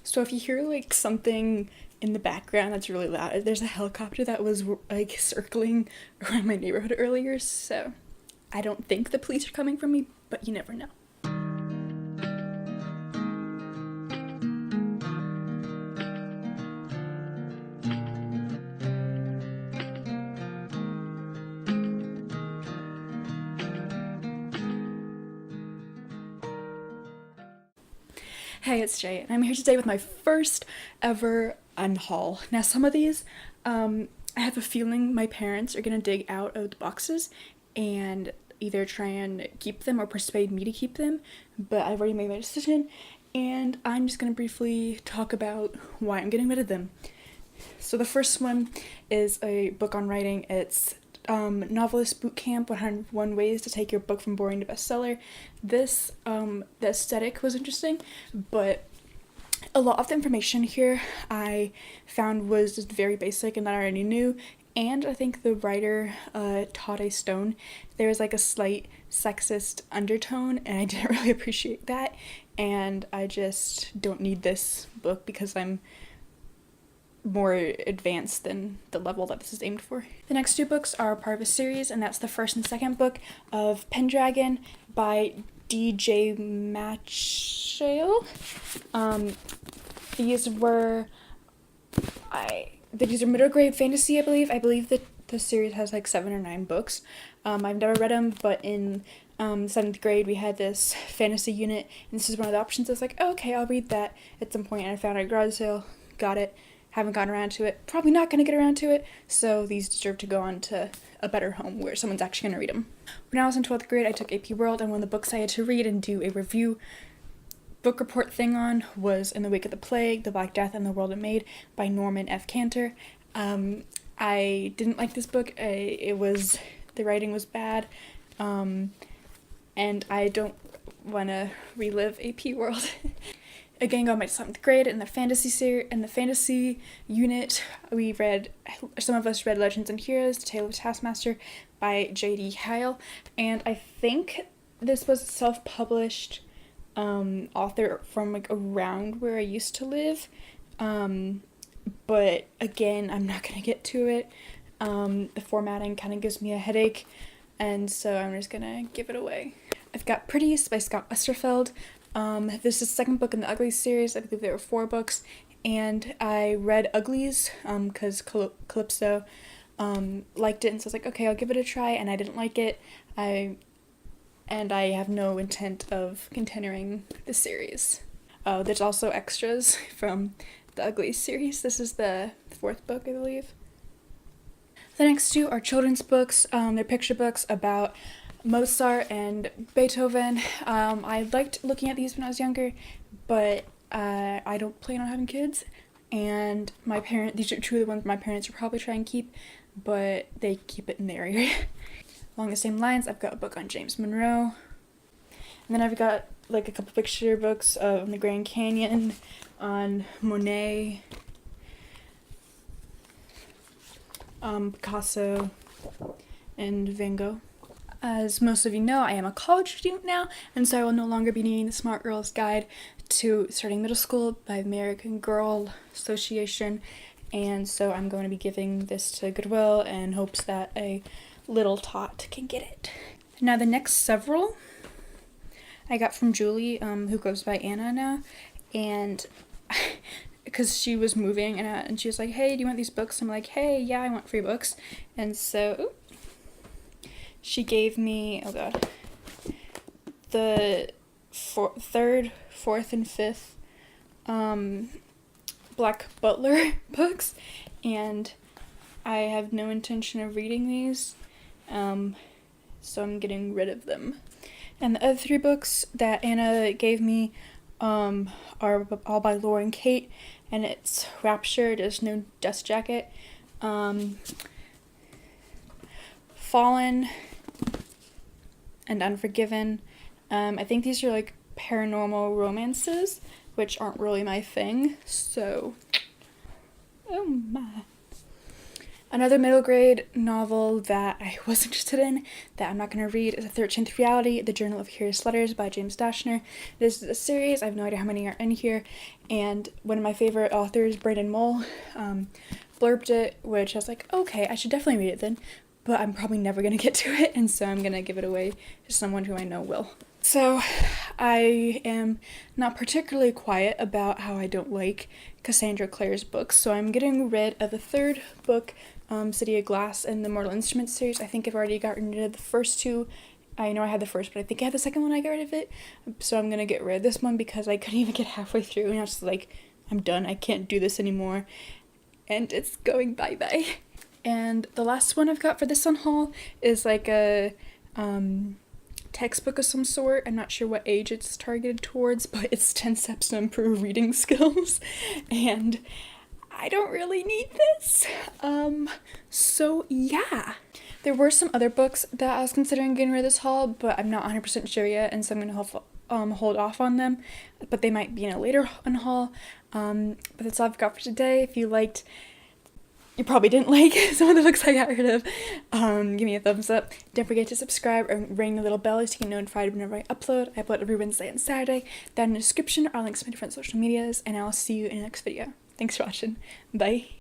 So if you hear like something in the background that's really loud, there's a helicopter that was like circling around my neighborhood earlier, so I don't think the police are coming for me, but you never know. Hey, it's Jay, and I'm here today with my first ever unhaul. Now, some of these, I have a feeling my parents are gonna dig out of the boxes and either try and keep them or persuade me to keep them, but I've already made my decision, and I'm just gonna briefly talk about why I'm getting rid of them. So the first one is a book on writing. It's Novelist Bootcamp 101 Ways to Take Your Book from Boring to Bestseller. This, the aesthetic was interesting, but a lot of the information here I found was just very basic and that I already knew. And I think the writer, Todd Stone, there was like a slight sexist undertone, and I didn't really appreciate that. And I just don't need this book because I'm more advanced than the level that this is aimed for. The next two books are part of a series, and that's the first and second book of Pendragon by DJ Matchale. These are middle grade fantasy, I believe. I believe that the series has like 7 or 9 books. I've never read them, but in 7th grade we had this fantasy unit, and this is one of the options. I was like, oh, okay, I'll read that at some point, and I found it at a garage sale, got it. Haven't gotten around to it, probably not going to get around to it, so these deserve to go on to a better home where someone's actually going to read them. When I was in 12th grade, I took AP World, and one of the books I had to read and do a review book report thing on was In the Wake of the Plague, The Black Death, and the World It Made by Norman F. Cantor. I didn't like this book. The writing was bad, and I don't want to relive AP World. Again, going back to 7th grade, in the fantasy unit, some of us read Legends and Heroes, The Tale of Taskmaster by J.D. Heil, and I think this was a self-published author from like around where I used to live, but again, I'm not gonna get to it. The formatting kind of gives me a headache, and so I'm just gonna give it away. I've got Pretties by Scott Westerfeld. This is the second book in the Uglies series. I believe there were 4 books, and I read Uglies because Calypso liked it, and so I was like, okay, I'll give it a try, and I didn't like it. I have no intent of continuing the series. There's also extras from the Uglies series. This is the 4th book, I believe. The next 2 are children's books. They're picture books about Mozart and Beethoven. I liked looking at these when I was younger, but I don't plan on having kids, and these are 2 of the ones my parents will probably try and keep, but they keep it in the area. Along the same lines, I've got a book on James Monroe, and then I've got like a couple picture books of the Grand Canyon, on Monet, Picasso, and Van Gogh. As most of you know, I am a college student now, and so I will no longer be needing the Smart Girls Guide to Starting Middle School by the American Girl Association, and so I'm going to be giving this to Goodwill in hopes that a little tot can get it. Now the next several I got from Julie, who goes by Anna now, and because she was moving, and she was like, hey, do you want these books? I'm like, hey, yeah, I want free books, and so she gave me, the 3rd, 4th, and 5th Black Butler books, and I have no intention of reading these, so I'm getting rid of them. And the other 3 books that Anna gave me are all by Laura and Kate, and it's Rapture, There's No Dust Jacket, Fallen, and Unforgiven. I think these are like paranormal romances, which aren't really my thing, so oh my. Another middle grade novel that I was interested in that I'm not going to read is The 13th Reality, The Journal of Curious Letters by James Dashner. This is a series, I have no idea how many are in here, and one of my favorite authors, Brandon Mull, blurbed it, which I was like, okay, I should definitely read it then, but I'm probably never going to get to it, and so I'm going to give it away to someone who I know will. So, I am not particularly quiet about how I don't like Cassandra Clare's books, so I'm getting rid of the third book, City of Glass, and the Mortal Instruments series. I think I've already gotten rid of the first two. I know I had the first, but I think I had the second one I got rid of it. So I'm gonna get rid of this one because I couldn't even get halfway through, and I was just like, I'm done, I can't do this anymore. And it's going bye-bye. And the last one I've got for this unhaul is like a, textbook of some sort. I'm not sure what age it's targeted towards, but it's 10 Steps to Improve Reading Skills, and I don't really need this. So yeah. There were some other books that I was considering getting rid of this haul, but I'm not 100% sure yet, and so I'm gonna hold off on them, but they might be in a later unhaul. But that's all I've got for today. If you probably didn't like some of the books I got rid of, give me a thumbs up. Don't forget to subscribe and ring the little bell so you get notified whenever I upload. I upload every Wednesday and Saturday. Down in the description are links to my different social medias, and I'll see you in the next video. Thanks for watching. Bye.